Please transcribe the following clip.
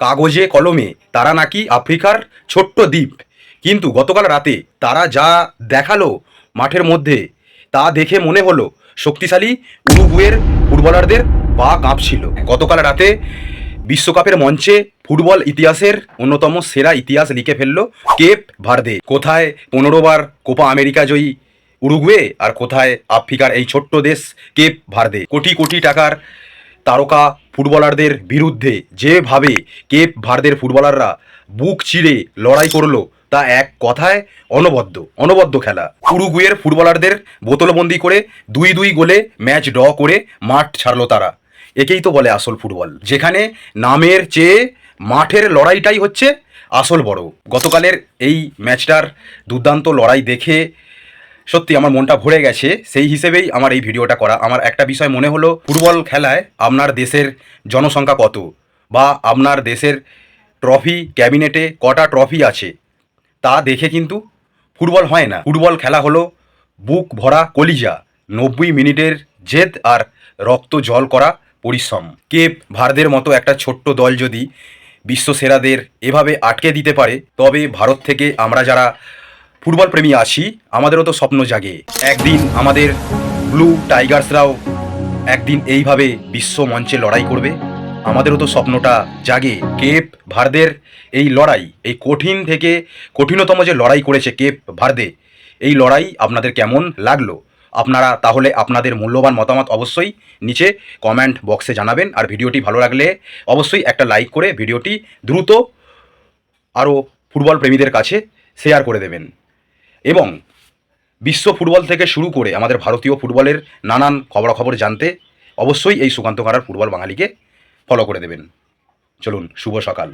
কাগজে কলমে তারা নাকি আফ্রিকার ছোট্ট দ্বীপ, কিন্তু গতকাল রাতে তারা যা দেখালো মাঠের মধ্যে তা দেখে মনে হলো শক্তিশালী উরুগুয়ের ফুটবলারদের পা কাঁপছিল। গতকাল রাতে বিশ্বকাপের মঞ্চে ফুটবল ইতিহাসের অন্যতম সেরা ইতিহাস লিখে ফেলল কেপ ভার্দে। কোথায় 15বার কোপা আমেরিকা জয়ী উরুগুয়ে আর কোথায় আফ্রিকার এই ছোট্ট দেশ কেপ ভার্দে। কোটি কোটি টাকার তারকা ফুটবলারদের বিরুদ্ধে যেভাবে কেপ ভার্দের ফুটবলাররা বুক চিরে লড়াই করলো তা এক কথায় অনবদ্য খেলা। উরুগুয়ের ফুটবলারদের বোতলবন্দি করে 2-2 গোলে ম্যাচ ড্র করে মাঠ ছাড়লো তারা। একেই তো বলে আসল ফুটবল, যেখানে নামের চেয়ে মাঠের লড়াইটাই হচ্ছে আসল বড়। গতকালের এই ম্যাচটার দুর্দান্ত লড়াই দেখে সত্যি আমার মনটা ভরে গেছে। সেই হিসেবেই আমার এই ভিডিওটা করা। আমার একটা বিষয় মনে হলো, ফুটবল খেলায় আপনার দেশের জনসংখ্যা কত, বা আপনার দেশের ট্রফি ক্যাবিনেটে কটা ট্রফি আছে তা দেখে কিন্তু ফুটবল হয় না। ফুটবল খেলা হলো বুক ভরা কলিজা, 90 মিনিটের জেদ আর রক্ত জল করা পরিশ্রম। কেপ ভার্দের মতো একটা ছোট্ট দল যদি বিশ্বসেরাদের এভাবে আটকে দিতে পারে, তবে ভারত থেকে আমরা যারা ফুটবল প্রেমী আছি আমাদেরও তো স্বপ্ন জাগে একদিন আমাদের ব্লু টাইগার্সরাও একদিন এইভাবে বিশ্ব মঞ্চে লড়াই করবে। আমাদেরও তো স্বপ্নটা জাগে। কেপ ভার্দের এই লড়াই, এই কঠিন থেকে কঠিনতম যে লড়াই করেছে কেপ ভার্দে, এই লড়াই আপনাদের কেমন লাগলো? আপনারা তাহলে আপনাদের মূল্যবান মতামত অবশ্যই নিচে কমেন্ট বক্সে জানাবেন। আর ভিডিওটি ভালো লাগলে অবশ্যই একটা লাইক করে ভিডিওটি দ্রুত আরও ফুটবল প্রেমীদের কাছে শেয়ার করে দেবেন। এবং বিশ্ব ফুটবল থেকে শুরু করে আমাদের ভারতীয় ফুটবলের নানান খবরাখবর জানতে অবশ্যই এই সুকান্ত কারার ফুটবল বাঙালিকে ফলো করে দেবেন। চলুন, শুভ সকাল।